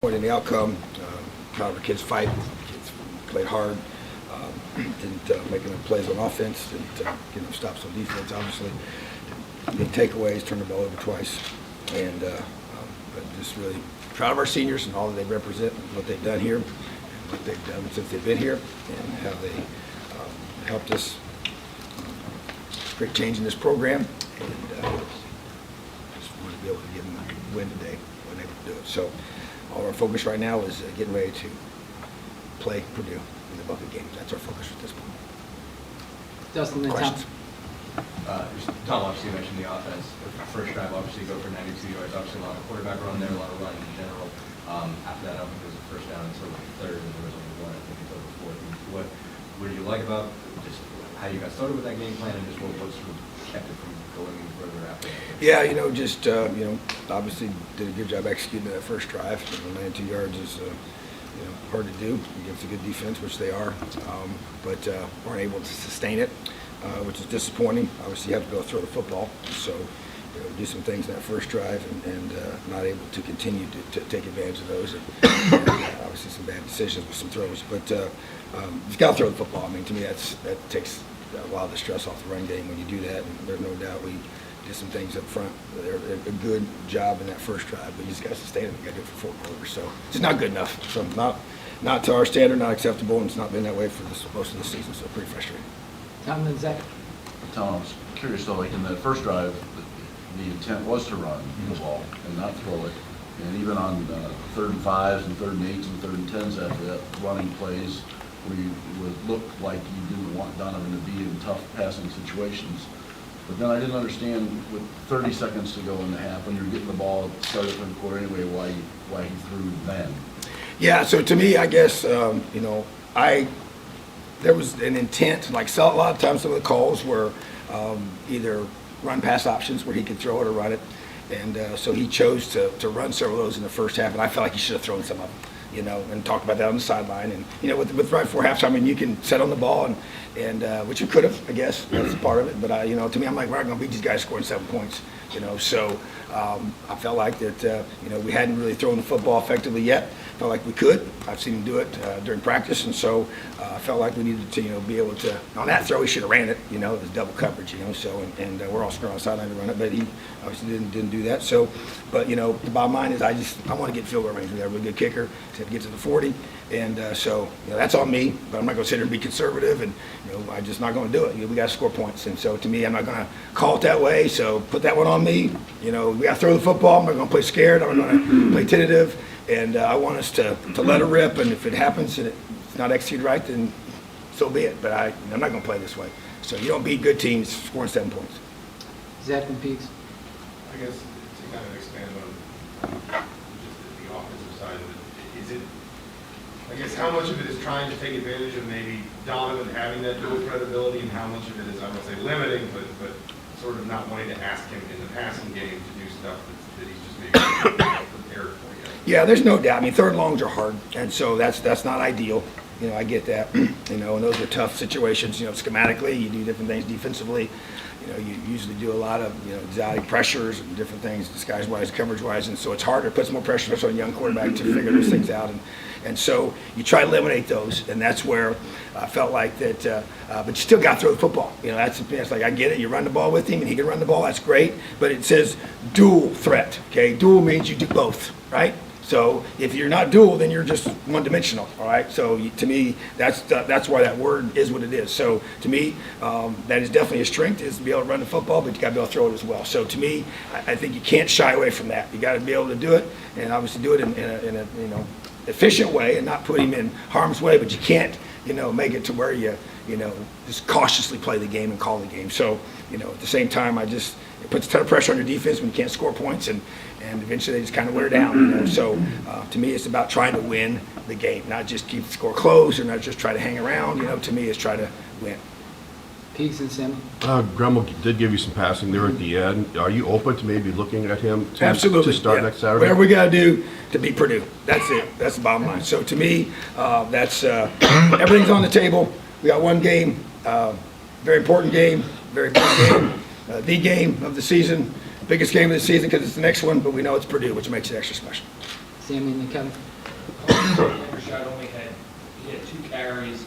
In the outcome, proud of the kids' fight. The kids played hard, didn't make enough plays on offense, didn't get enough stops on defense, obviously. Didn't takeaways, turned the ball over twice. And but just really proud of our seniors and all that they represent, and what they've done here, and what they've done since they've been here, and how they helped us create change in this program. And just want to be able to give them a win today when they do it. So. All our focus right now is getting ready to play Purdue in the bucket game. That's our focus at this point. Dustin, then Questions? Tom, obviously you mentioned the offense. The first drive, obviously, go for 92 yards. Obviously, a lot of quarterback run there, a lot of running in general. After that, I don't think there was a first down until the third, and there was only one, I think, until the fourth. What did you like about just how you got started with that game plan, and just what sort of kept it from going any further after that? Yeah, just obviously did a good job executing that first drive. 92 yards is hard to do against a good defense, which they are, but weren't able to sustain it, which is disappointing. Obviously, you have to be able to throw the football, so do some things in that first drive, and not able to continue to take advantage of those. And obviously, some bad decisions with some throws, but you've got to throw the football. I mean, to me, that takes a lot of the stress off the run game when you do that, and there's no doubt we did some things up front. They're a good job in that first drive, but you just got to sustain it. You got to do it for 4 quarters, so it's not good enough. So not to our standard, not acceptable, and it's not been that way for most of the season. So pretty frustrating. Tom, then Zach. Tom, I was curious though, like in that first drive, the intent was to run the ball and not throw it. And even on 3rd and 5s and 3rd and 8s and 3rd and 10s after that, running plays where you would look like you didn't want Donovan to be in tough passing situations. But then I didn't understand with 30 seconds to go in the half, when you were getting the ball at the start of the third quarter anyway, why he threw then. Yeah, so to me, I guess, there was an intent, like a lot of times some of the calls were either run pass options where he could throw it or run it. And so he chose to run several of those in the first half, and I felt like he should have thrown some of them, and talked about that on the sideline. And, with right before halftime, I mean, you can set on the ball, and which you could have, I guess, that's part of it. But, to me, I'm like, we're not going to beat these guys scoring 7 points, so I felt like that, we hadn't really thrown the football effectively yet. Felt like we could. I've seen him do it during practice, and so I felt like we needed to, be able to. On that throw, he should have ran it. It was double coverage, so and we're all screwing on the sideline to run it, but he obviously didn't do that. So, but the bottom line is I want to get field goal range. We got a really good kicker to get to the 40, and so that's on me. But I'm not going to sit here and be conservative, and I'm just not going to do it. We got to score points, and so to me, I'm not going to call it that way. So put that one on me. We got to throw the football. I'm not going to play scared. I'm going to play tentative. And I want us to let it rip, and if it happens and it's not executed right, then so be it. But I'm not going to play this way. So you don't beat good teams scoring 7 points. Zach and Peegs. I guess to kind of expand on just the offensive side of it, is it, I guess, how much of it is trying to take advantage of maybe Donovan having that dual credibility, and how much of it is, I won't say limiting, but sort of not wanting to ask him in the passing game to do stuff that he's just maybe prepared for? Yeah, there's no doubt. I mean, 3rd and longs are hard, and so that's not ideal. I get that. And those are tough situations. Schematically, you do different things defensively. You usually do a lot of exotic pressures and different things, disguise-wise, coverage-wise, and so it's harder. It puts more pressure on a young quarterback to figure those things out, and so you try to eliminate those, and that's where I felt like that. But you still got to throw the football. That's like I get it. You run the ball with him, and he can run the ball. That's great. But it says dual threat. Okay, dual means you do both, right? So if you're not dual, then you're just one-dimensional, all right? So to me, that's why that word is what it is. So to me, that is definitely a strength, is to be able to run the football, but you got to be able to throw it as well. So to me, I think you can't shy away from that. You got to be able to do it, and obviously do it in a efficient way, and not put him in harm's way. But you can't make it to where you just cautiously play the game and call the game. So at the same time, it puts a ton of pressure on your defense when you can't score points, and eventually they just kind of wear down. So to me, it's about trying to win the game, not just keep the score close or not just try to hang around. To me, it's try to win. Peegs and Sam. Grumble did give you some passing there at the end. Are you open to maybe looking at him Absolutely. to start next Saturday? Whatever we got to do to beat Purdue. That's it. That's the bottom line. So to me, that's everything's on the table. We got one game, very important game, very big game, the game of the season, biggest game of the season because it's the next one, but we know it's Purdue, which makes it extra special. Sammy and Kevin. Hendershot only had, he had 2 carries,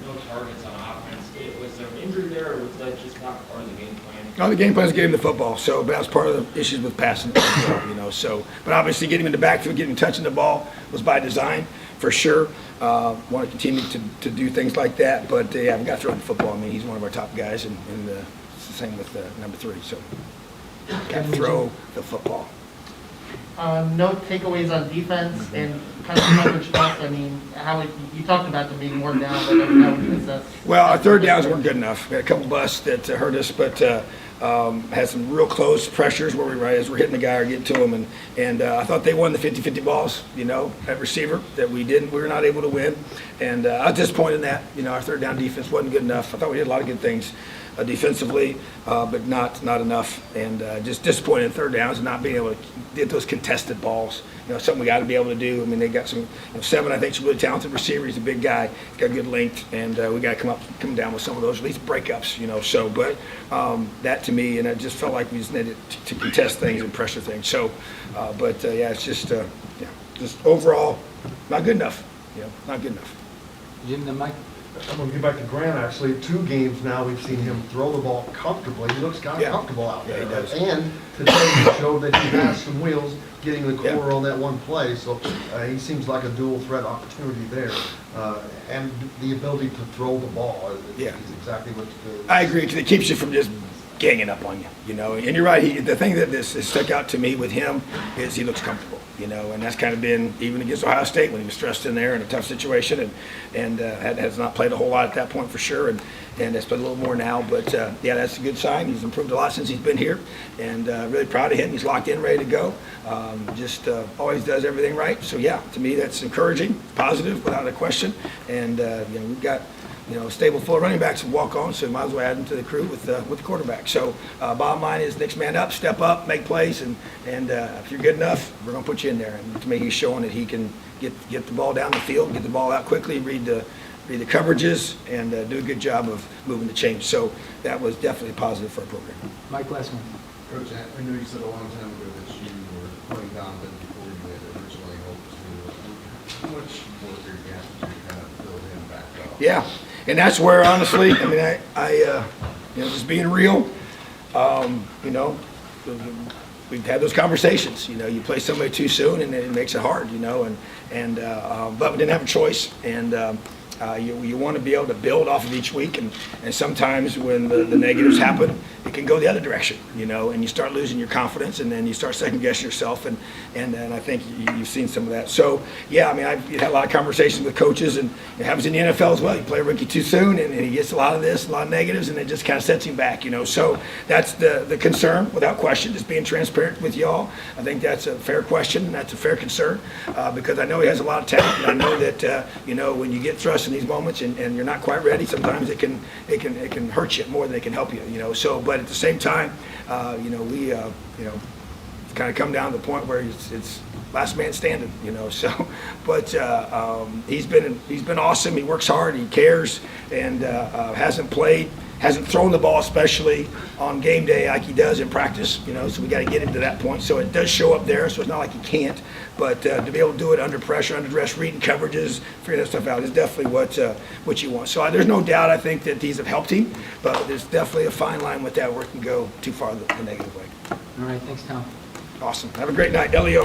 no targets on offense. Was there an injury there, or was that just not part of the game plan? No, the game plan is getting him the football, so that was part of the issues with passing, so, but obviously getting him in the backfield, getting him touching the ball was by design, for sure. Want to continue to do things like that, but yeah, we've got to throw him the football. I mean, he's one of our top guys, and it's the same with number 3, so got to throw the football. No takeaways on defense and kind of coverage stuff. I mean, you talked about them being worn down, but how would you assess? Well, our third downs weren't good enough. We had a couple busts that hurt us, but had some real close pressures where as we're hitting the guy or getting to him, and I thought they won the 50-50 balls, at receiver that we were not able to win, and I was disappointed in that. Our third down defense wasn't good enough. I thought we did a lot of good things defensively, but not enough, and just disappointed in third downs and not being able to get those contested balls. Something we got to be able to do. I mean, they got some, Seven, I think, is a really talented receiver. He's a big guy. He's got good length, and we got to come down with some of those, at least breakups, so, but that to me, and I just felt like we just needed to contest things and pressure things. So, but yeah, it's just overall not good enough, not good enough. Jim, the mic. I'm going to get back to Grant, actually. 2 games now, we've seen him throw the ball comfortably. He looks kind of Yeah. comfortable out Yeah, there. he does. And today he showed that he has some wheels getting the core on that one play. So he seems like a dual threat opportunity there. And the ability to throw the ball is exactly what I agree, because it keeps you from just ganging up on you, And you're right. The thing that has stuck out to me with him is he looks comfortable, and that's kind of been even against Ohio State when he was stressed in there in a tough situation, and has not played a whole lot at that point for sure, and has played a little more now. But yeah, that's a good sign. He's improved a lot since he's been here, and really proud of him. He's locked in, ready to go. Just always does everything right. So yeah, to me that's encouraging, positive without a question, and we've got. A stable full of running backs and walk on, so we might as well add them to the crew with the quarterback. So bottom line is next man up, step up, make plays, and if you're good enough, we're going to put you in there. And to me, he's showing that he can get the ball down the field, get the ball out quickly, read the coverages, and do a good job of moving the chains. So that was definitely positive for our program. Mike, last one. Coach, I know you said a long time ago that you were playing Donovan before you had originally hoped to. How much work are you going to have to do to kind of build him back up? Yeah, and that's where honestly, I mean, I just being real, we've had those conversations. You play somebody too soon, and it makes it hard. But we didn't have a choice, and you want to be able to build off of each week, and sometimes when the negatives happen, it can go the other direction, and you start losing your confidence, and then you start second guessing yourself, and I think you've seen some of that. So yeah, I mean, I've had a lot of conversations with coaches, and it happens in the NFL as well. You play a rookie too soon, and he gets a lot of this, a lot of negatives, and it just kind of sets him back, So that's the concern, without question, just being transparent with y'all. I think that's a fair question, and that's a fair concern, because I know he has a lot of talent, and I know that when you get thrust in these moments and you're not quite ready, sometimes it can hurt you more than it can help you, So, but at the same time, we kind of come down to the point where it's last man standing, So, but he's been awesome. He works hard. He cares, and hasn't thrown the ball, especially on game day like he does in practice, So we got to get him to that point. So it does show up there. So it's not like he can't, but to be able to do it under pressure, under duress, reading coverages, figuring that stuff out is definitely what you want. So there's no doubt. I think that these have helped him, but there's definitely a fine line with that where it can go too far the negative way. All right, thanks, Tom. Awesome. Have a great night, Elio.